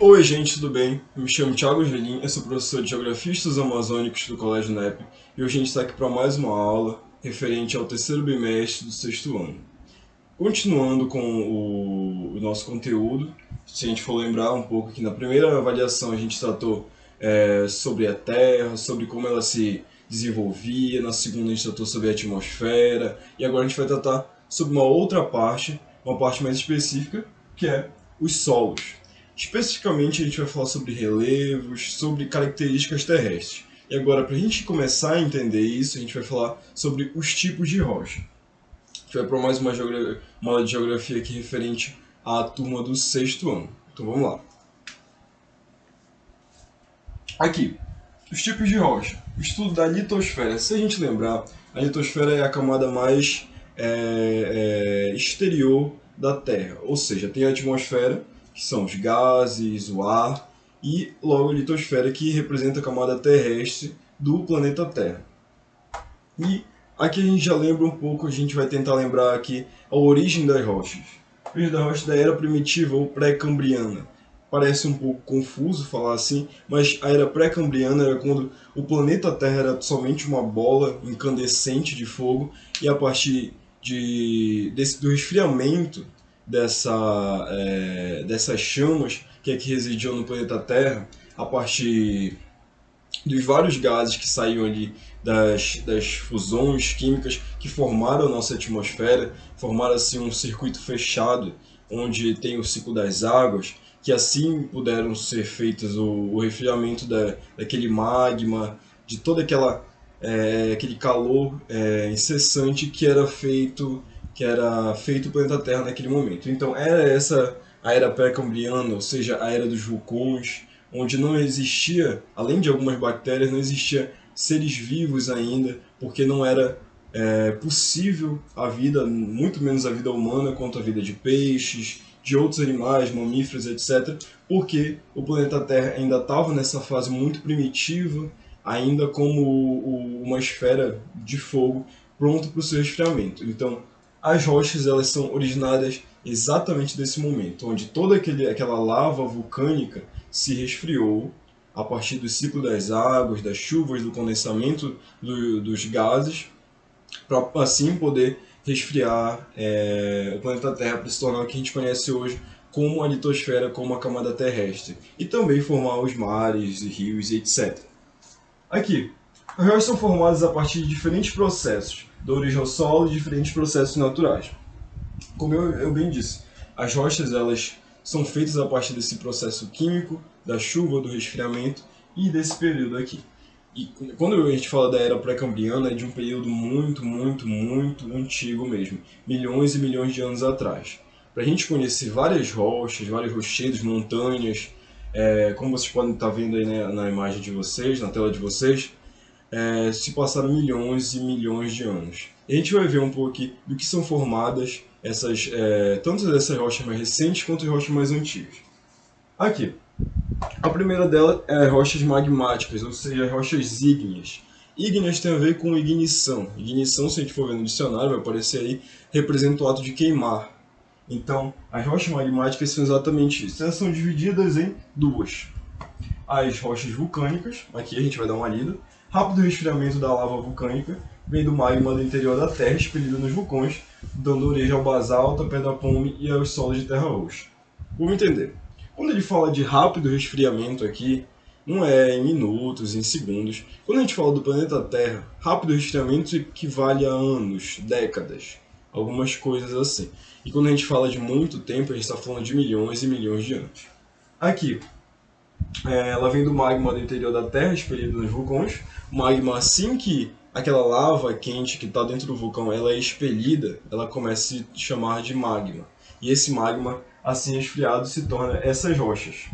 Oi gente, tudo bem? Eu me chamo Thiago Angelim, eu sou professor de Geografia e Estudos Amazônicos do Colégio NEP e hoje a gente está aqui para mais uma aula referente ao terceiro bimestre do sexto ano. Continuando com o nosso conteúdo, se a gente for lembrar um pouco que na primeira avaliação a gente tratou sobre a Terra, sobre como ela se desenvolvia, na segunda a gente tratou sobre a atmosfera e agora a gente vai tratar sobre uma outra parte, uma parte mais específica, que é os solos. Especificamente a gente vai falar sobre relevos, sobre características terrestres. E agora, para a gente começar a entender isso, a gente vai falar sobre os tipos de rocha. A gente vai para mais uma aula de geografia aqui referente à turma do sexto ano. Então vamos lá. Aqui, os tipos de rocha. O estudo da litosfera. Se a gente lembrar, a litosfera é a camada mais exterior da Terra. Ou seja, tem a atmosfera, que são os gases, o ar, e logo a litosfera, que representa a camada terrestre do planeta Terra. E aqui a gente já lembra um pouco, a gente vai tentar lembrar aqui a origem das rochas. A origem das rochas da era primitiva ou pré-cambriana. Parece um pouco confuso falar assim, mas a era pré-cambriana era quando o planeta Terra era somente uma bola incandescente de fogo e a partir do resfriamento dessas chamas que aqui residiam no planeta Terra, a partir dos vários gases que saíam ali das fusões químicas que formaram a nossa atmosfera, formaram assim um circuito fechado, onde tem o ciclo das águas, que assim puderam ser feitos o resfriamento daquele magma, de todo aquele calor incessante que era feito o planeta Terra naquele momento. Então era essa a era pré-cambriana, ou seja, a era dos vulcões, onde não existia, além de algumas bactérias, não existia seres vivos ainda, porque não era possível a vida, muito menos a vida humana, quanto a vida de peixes, de outros animais, mamíferos, etc., porque o planeta Terra ainda estava nessa fase muito primitiva, ainda como uma esfera de fogo pronto para o seu resfriamento. Então, as rochas elas são originadas exatamente desse momento, onde toda aquela lava vulcânica se resfriou a partir do ciclo das águas, das chuvas, do condensamento dos gases, para assim poder resfriar o planeta Terra para se tornar o que a gente conhece hoje como a litosfera, como a camada terrestre, e também formar os mares, rios e etc. Aqui, as rochas são formadas a partir de diferentes processos, da origem ao solo e diferentes processos naturais. Como eu bem disse, as rochas elas são feitas a partir desse processo químico, da chuva, do resfriamento e desse período aqui. E quando a gente fala da era pré-cambriana, é de um período muito, muito, muito antigo mesmo, milhões e milhões de anos atrás. Para a gente conhecer várias rochas, vários rochedos, montanhas, como vocês podem estar vendo aí na imagem de vocês, na tela de vocês, se passaram milhões e milhões de anos. E a gente vai ver um pouco aqui do que são formadas tanto dessas rochas mais recentes quanto as rochas mais antigas. Aqui, a primeira delas é as rochas magmáticas, ou seja, as rochas ígneas. Ígneas tem a ver com ignição. Ignição, se a gente for ver no dicionário, vai aparecer aí, representa o ato de queimar. Então, as rochas magmáticas são exatamente isso. Elas são divididas em duas. As rochas vulcânicas, aqui a gente vai dar uma lida. Rápido resfriamento da lava vulcânica vem do magma do interior da Terra expelido nos vulcões, dando origem ao basalto, à pedra-pome e aos solos de terra roxa. Vamos entender. Quando ele fala de rápido resfriamento aqui, não é em minutos, em segundos. Quando a gente fala do planeta Terra, rápido resfriamento equivale a anos, décadas, algumas coisas assim. E quando a gente fala de muito tempo, a gente está falando de milhões e milhões de anos. Aqui, ela vem do magma do interior da Terra, expelido nos vulcões. O magma, assim que aquela lava quente que está dentro do vulcão ela é expelida, ela começa a se chamar de magma. E esse magma, assim resfriado, se torna essas rochas.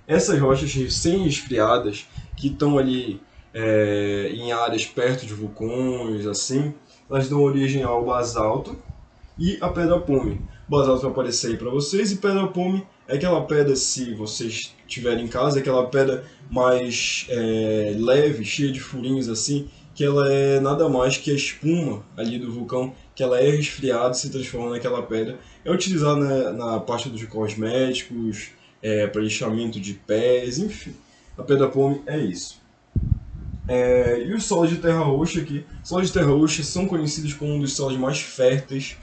Essas rochas recém-resfriadas, que estão ali em áreas perto de vulcões, assim, elas dão origem ao basalto e a pedra-pome. O basalto vai aparecer aí para vocês, e pedra-pome é aquela pedra, se vocês tiverem em casa, é aquela pedra mais leve, cheia de furinhos assim, que ela é nada mais que a espuma ali do vulcão, que ela é resfriada e se transforma naquela pedra. É utilizada na parte dos cosméticos, para lixamento de pés, enfim. A pedra-pome é isso. E os solos de terra roxa aqui, solos de terra roxa são conhecidos como um dos solos mais férteis,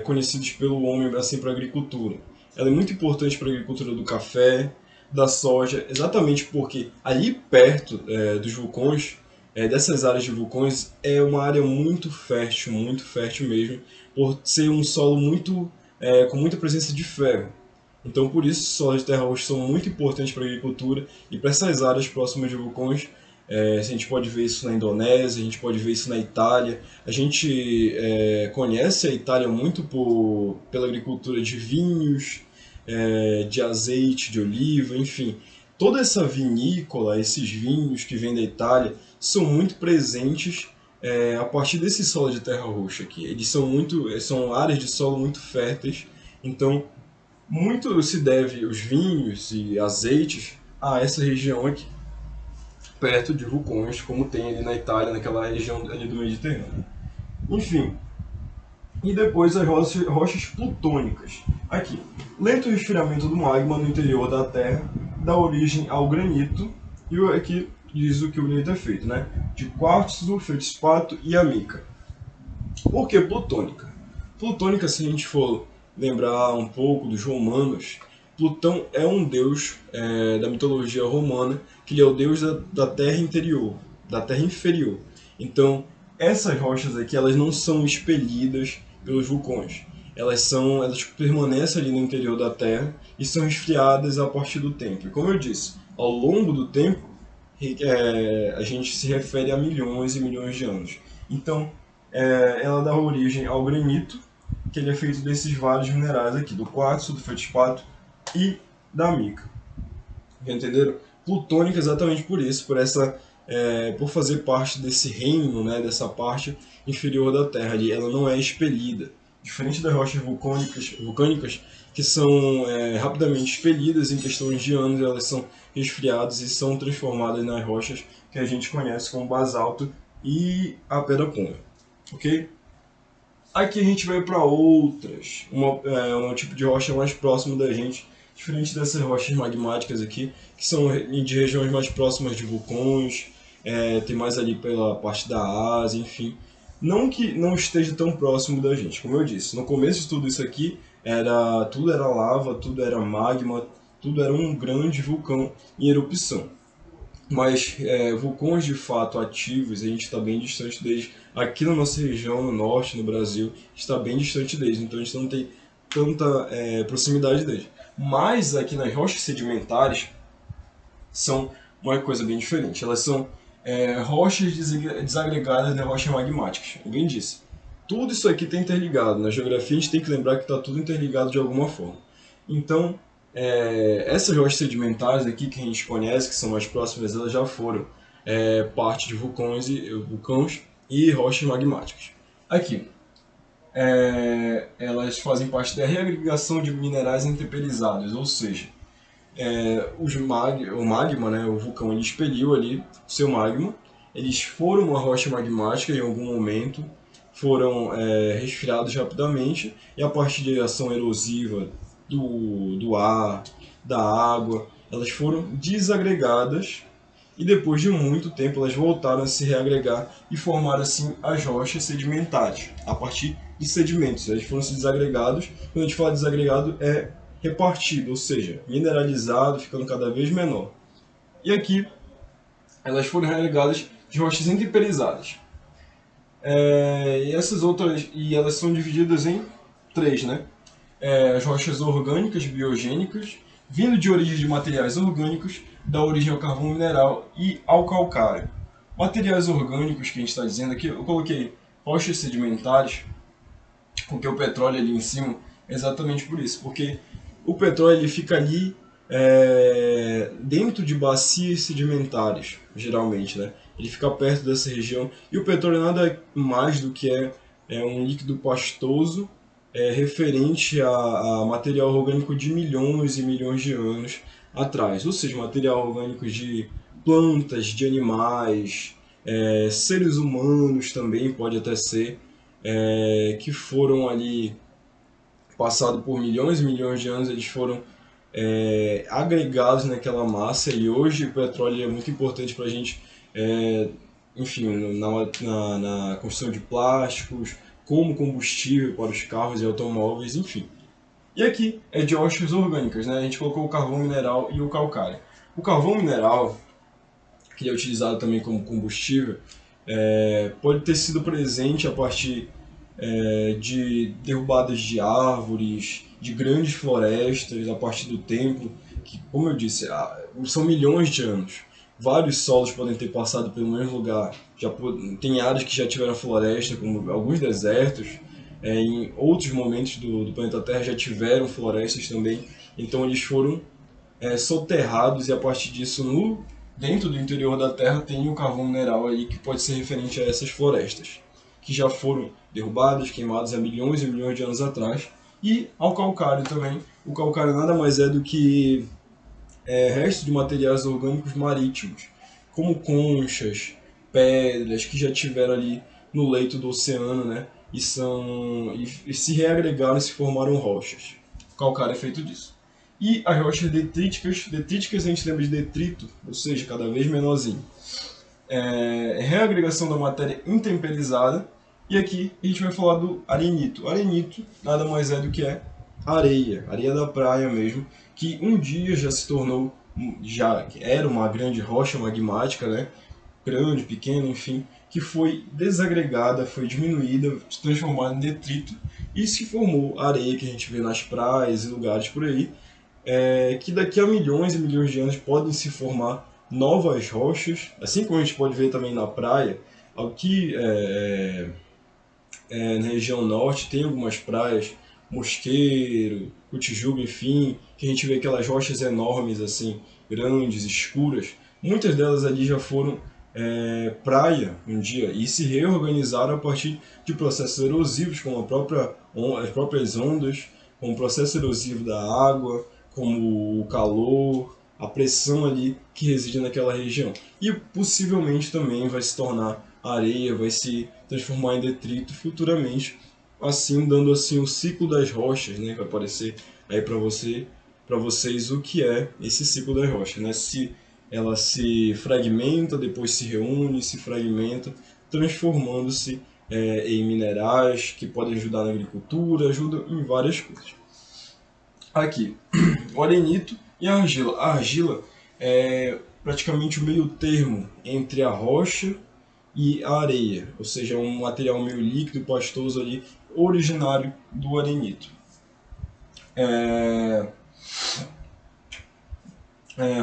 conhecidos pelo homem assim para a agricultura. Ela é muito importante para a agricultura do café, da soja, exatamente porque ali perto dos vulcões, dessas áreas de vulcões, é uma área muito fértil mesmo, por ser um solo com muita presença de ferro. Então, por isso, os solos de terra roxa são muito importantes para a agricultura e para essas áreas próximas de vulcões. A gente pode ver isso na Indonésia, a gente pode ver isso na Itália. A gente conhece a Itália muito pela agricultura de vinhos, de azeite, de oliva, enfim. Toda essa vinícola, esses vinhos que vêm da Itália, são muito presentes a partir desse solo de terra roxa aqui. Eles são áreas de solo muito férteis, então muito se deve os vinhos e azeites a essa região aqui, perto de vulcões, como tem ali na Itália, naquela região ali do Mediterrâneo. Enfim, e depois as rochas plutônicas. Aqui, lento resfriamento do magma no interior da Terra dá origem ao granito, e aqui diz o que o granito é feito, né? De quartzo, feldspato e amica. Por que plutônica? Plutônica, se a gente for lembrar um pouco dos romanos, Plutão é um deus da mitologia romana, que ele é o deus da terra interior, da terra inferior. Então, essas rochas aqui, elas não são expelidas pelos vulcões. Elas permanecem ali no interior da Terra e são esfriadas a partir do tempo. E como eu disse, ao longo do tempo, a gente se refere a milhões e milhões de anos. Então, ela dá origem ao granito, que ele é feito desses vários minerais aqui, do quartzo, do feldspato e da mica. Entenderam? Plutônica exatamente por isso, por fazer parte desse reino, né, dessa parte inferior da Terra ali. Ela não é expelida. Diferente das rochas vulcânicas que são rapidamente expelidas em questões de anos, elas são resfriadas e são transformadas nas rochas que a gente conhece como basalto e a pedra-pome. Ok? Aqui a gente vai para outras, um tipo de rocha mais próximo da gente, diferente dessas rochas magmáticas aqui, que são de regiões mais próximas de vulcões, tem mais ali pela parte da Ásia, enfim. Não que não esteja tão próximo da gente, como eu disse, no começo de tudo isso aqui, tudo era lava, tudo era magma, tudo era um grande vulcão em erupção. Mas vulcões de fato ativos, a gente está bem distante deles. Aqui na nossa região, no norte, no Brasil, está bem distante deles, então a gente não tem tanta proximidade deles. Mas aqui nas rochas sedimentares são uma coisa bem diferente. Elas são rochas desagregadas de rochas magmáticas. Eu bem disse. Tudo isso aqui está interligado. Na geografia a gente tem que lembrar que está tudo interligado de alguma forma. Então, essas rochas sedimentares aqui que a gente conhece, que são mais próximas, elas já foram parte de vulcões e rochas magmáticas. Aqui, elas fazem parte da reagregação de minerais enteperizados, ou seja, o magma, né, o vulcão, ele expeliu ali o seu magma, eles foram uma rocha magmática em algum momento, foram resfriados rapidamente, e a partir da ação erosiva do ar, da água, elas foram desagregadas e depois de muito tempo elas voltaram a se reagregar e formaram assim as rochas sedimentares, a partir de sedimentos. Eles foram se desagregados, quando a gente fala desagregado é repartido, ou seja, mineralizado, ficando cada vez menor. E aqui elas foram reagregadas de rochas entemperizadas. E elas são divididas em três, né? As rochas orgânicas biogênicas, vindo de origem de materiais orgânicos, dá origem ao carvão mineral e ao calcário. Materiais orgânicos que a gente está dizendo aqui, eu coloquei rochas sedimentares, porque o petróleo ali em cima, exatamente por isso, porque o petróleo ele fica ali dentro de bacias sedimentares, geralmente, né? Ele fica perto dessa região, e o petróleo nada mais do que um líquido pastoso referente a material orgânico de milhões e milhões de anos atrás, ou seja, material orgânico de plantas, de animais, seres humanos também pode até ser, que foram ali, passado por milhões e milhões de anos, eles foram agregados naquela massa, e hoje o petróleo é muito importante para a gente, enfim, na construção de plásticos, como combustível para os carros e automóveis, enfim. E aqui é de rochas orgânicas, né? A gente colocou o carvão mineral e o calcário. O carvão mineral, que é utilizado também como combustível, pode ter sido presente a partir de derrubadas de árvores, de grandes florestas, a partir do tempo, que, como eu disse, são milhões de anos. Vários solos podem ter passado pelo mesmo lugar. Tem áreas que já tiveram floresta, como alguns desertos. Em outros momentos do planeta Terra já tiveram florestas também. Então eles foram soterrados, e a partir disso, dentro do interior da Terra, tem o carvão mineral aí que pode ser referente a essas florestas, que já foram derrubadas, queimadas há milhões e milhões de anos atrás. E ao calcário também. O calcário nada mais é do que restos de materiais orgânicos marítimos, como conchas, pedras que já tiveram ali no leito do oceano, né? E se reagregaram e se formaram rochas. O calcário é feito disso. E as rochas detríticas a gente lembra de detrito, ou seja, cada vez menorzinho. Reagregação da matéria intemperizada. E aqui a gente vai falar do arenito. Arenito nada mais é do que areia da praia mesmo, que um dia já se tornou, já era uma grande rocha magmática, né? Grande, pequena, enfim, que foi desagregada, foi diminuída, se transformada em detrito e se formou a areia que a gente vê nas praias e lugares por aí, que daqui a milhões e milhões de anos podem se formar novas rochas, assim como a gente pode ver também na praia. Aqui na região norte tem algumas praias, Mosqueiro, Cotijuba, enfim, que a gente vê aquelas rochas enormes, assim, grandes, escuras. Muitas delas ali já foram praia um dia e se reorganizaram a partir de processos erosivos, como as próprias ondas, como o processo erosivo da água, como o calor, a pressão ali que reside naquela região. E possivelmente também vai se tornar areia, vai se transformar em detrito futuramente, assim dando assim o ciclo das rochas, né, que vai aparecer aí para vocês o que é esse ciclo das rochas, né? Se ela se fragmenta, depois se reúne, se fragmenta, transformando-se em minerais que podem ajudar na agricultura, ajudam em várias coisas. Aqui, o arenito e a argila. A argila é praticamente o meio termo entre a rocha e a areia, ou seja, um material meio líquido, pastoso ali, originário do arenito.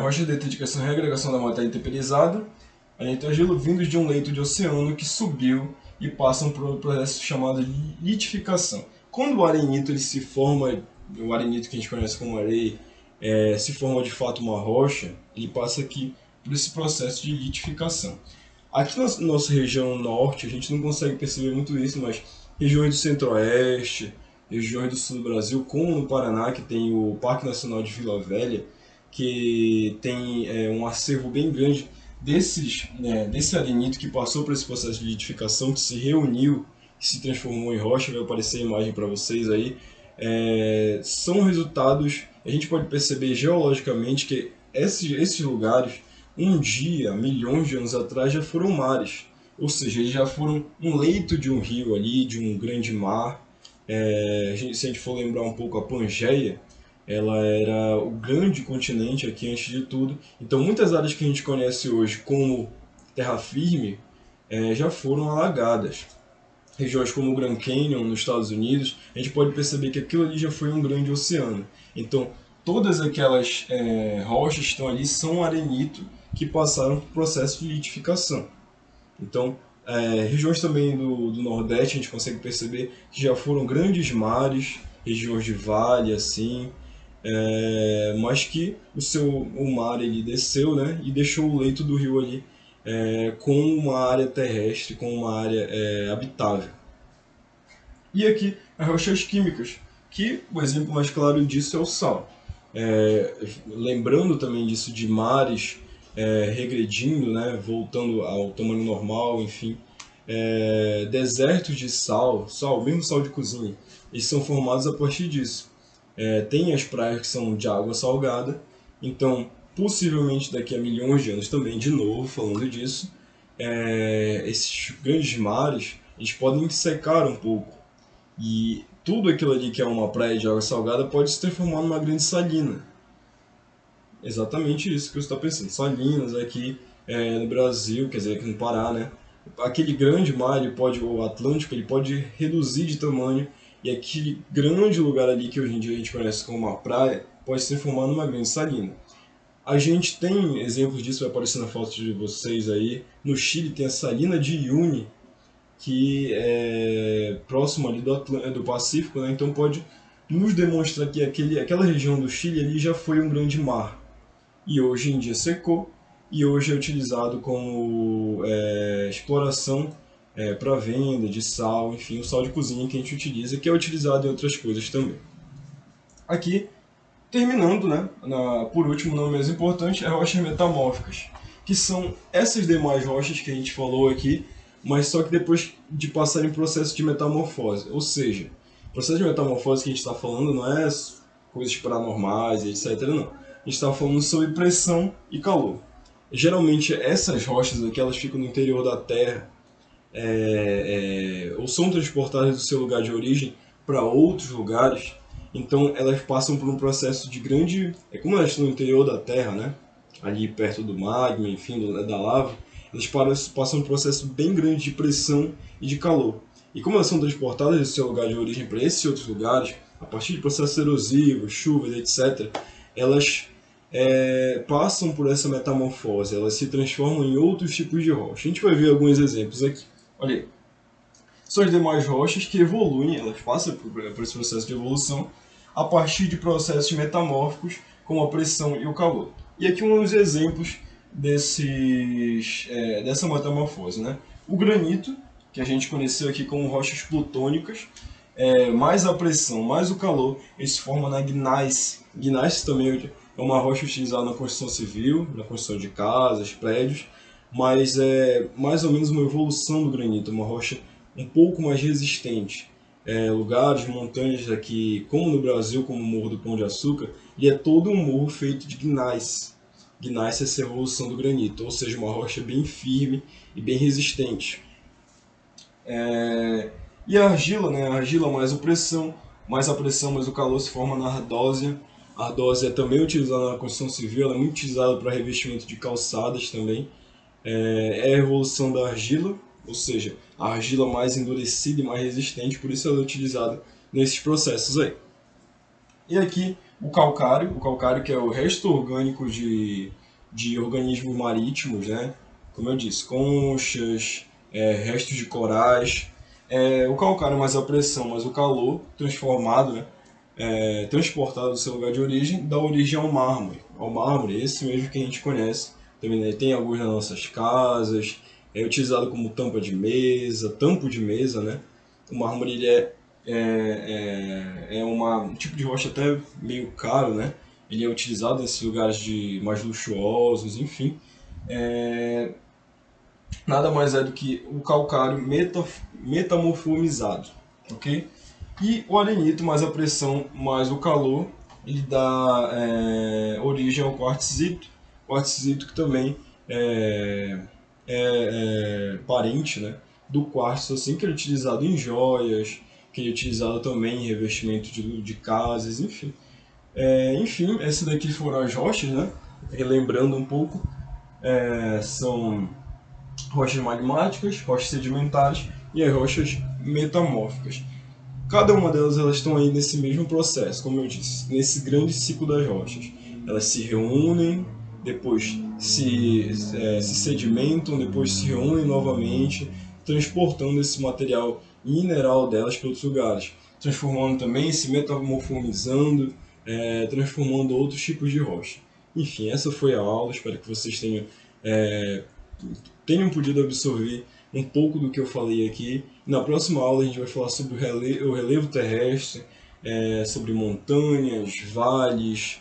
Rochas detríticas são reagregação da matéria temperizada, arenito e argila vindos de um leito de oceano que subiu e passam por um processo chamado de litificação. Quando o arenito ele se forma, o arenito que a gente conhece como areia, se forma de fato uma rocha, ele passa aqui por esse processo de litificação. Aqui na nossa região norte, a gente não consegue perceber muito isso, mas regiões do centro-oeste, regiões do sul do Brasil, como no Paraná, que tem o Parque Nacional de Vila Velha, que tem um acervo bem grande desse arenito que passou por esse processo de litificação, que se reuniu e se transformou em rocha. Vai aparecer a imagem para vocês aí. São resultados, a gente pode perceber geologicamente que esses lugares, um dia, milhões de anos atrás, já foram mares. Ou seja, eles já foram um leito de um rio ali, de um grande mar. Se a gente for lembrar um pouco, a Pangeia, ela era o grande continente aqui antes de tudo. Então muitas áreas que a gente conhece hoje como terra firme já foram alagadas. Regiões como o Grand Canyon nos Estados Unidos, a gente pode perceber que aquilo ali já foi um grande oceano. Então todas aquelas rochas que estão ali são arenito que passaram por processo de litificação. Então regiões também do Nordeste a gente consegue perceber que já foram grandes mares, regiões de vale assim, mas que o mar ele desceu, né, e deixou o leito do rio ali com uma área terrestre, com uma área habitável. E aqui as rochas químicas, que o exemplo mais claro disso é o sal. Lembrando também disso de mares regredindo, né, voltando ao tamanho normal, enfim. Desertos de sal, mesmo sal de cozinha, eles são formados a partir disso. tem as praias que são de água salgada, então possivelmente daqui a milhões de anos também, de novo falando disso, esses grandes mares eles podem secar um pouco e tudo aquilo ali que é uma praia de água salgada pode se transformar numa grande salina. Exatamente isso que você está pensando. Salinas aqui no Brasil, quer dizer, aqui no Pará, né? Aquele grande mar, ele pode, o Atlântico, ele pode reduzir de tamanho e aquele grande lugar ali que hoje em dia a gente conhece como uma praia pode se transformar numa grande salina. A gente tem exemplos disso, vai aparecer na foto de vocês aí. No Chile tem a Salina de Uyuni, que é próximo ali do Pacífico, né? Então pode nos demonstrar que aquela região do Chile ali já foi um grande mar e hoje em dia secou e hoje é utilizado como exploração para venda de sal, enfim, o sal de cozinha que a gente utiliza, que é utilizado em outras coisas também. Aqui, terminando, né, por último, não menos importante, é rochas metamórficas, que são essas demais rochas que a gente falou aqui, mas só que depois de passar em processo de metamorfose. Ou seja, o processo de metamorfose que a gente está falando não é coisas paranormais, etc. Não. A gente está falando sobre pressão e calor. Geralmente essas rochas aqui elas ficam no interior da Terra ou são transportadas do seu lugar de origem para outros lugares. Então elas passam por um processo de grande... como elas estão no interior da Terra, né? Ali perto do magma, enfim, da lava, elas passam um processo bem grande de pressão e de calor. E como elas são transportadas do seu lugar de origem para esses outros lugares, a partir de processos erosivos, chuvas, etc., elas passam por essa metamorfose, elas se transformam em outros tipos de rocha. A gente vai ver alguns exemplos aqui. Olha aí. São as demais rochas que evoluem, elas passam por esse processo de evolução a partir de processos metamórficos, como a pressão e o calor. E aqui uns exemplos dessa metamorfose, né? O granito, que a gente conheceu aqui como rochas plutônicas, mais a pressão, mais o calor, ele se forma na gneiss. Gneiss também é uma rocha utilizada na construção civil, na construção de casas, prédios, mas é mais ou menos uma evolução do granito, uma rocha um pouco mais resistente. Lugares, montanhas aqui, como no Brasil, como o Morro do Pão de Açúcar, e é todo um morro feito de gneiss. Gneiss é essa evolução do granito, ou seja, uma rocha bem firme e bem resistente. E a argila, né? A argila mais a pressão, mais o calor se forma na ardósia. A ardósia é também utilizada na construção civil, ela é muito utilizada para revestimento de calçadas também. É a evolução da argila, ou seja, a argila mais endurecida e mais resistente, por isso ela é utilizada nesses processos aí. E aqui o calcário que é o resto orgânico de organismos marítimos, né? Como eu disse, conchas, restos de corais. O calcário mais a pressão, mais o calor transformado, né? Transportado do seu lugar de origem, dá origem ao mármore, esse mesmo que a gente conhece. Também, né, tem alguns nas nossas casas, é utilizado como tampo de mesa, né? O mármore ele um tipo de rocha até meio caro, né? Ele é utilizado nesses lugares mais luxuosos, enfim. Nada mais é do que o calcário metamorfomizado, ok? E o arenito, mais a pressão, mais o calor, ele dá origem ao quartzito. Quartzito que também é parente, né, do quartzo, assim, que ele é utilizado em joias, que ele é utilizado também em revestimento de casas, enfim. Enfim, essas daqui foram as rochas, né? Relembrando um pouco, são rochas magmáticas, rochas sedimentares e as rochas metamórficas. Cada uma delas elas estão aí nesse mesmo processo, como eu disse, nesse grande ciclo das rochas. Elas se reúnem, depois se sedimentam, depois se reúnem novamente, transportando esse material mineral delas para outros lugares, transformando também, se metamorfomizando, transformando outros tipos de rocha. Enfim, essa foi a aula, espero que vocês tenham podido absorver um pouco do que eu falei aqui. Na próxima aula a gente vai falar sobre o relevo terrestre, sobre montanhas, vales,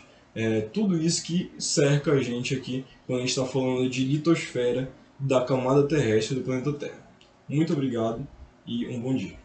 tudo isso que cerca a gente aqui quando a gente está falando de litosfera da camada terrestre do planeta Terra. Muito obrigado e um bom dia.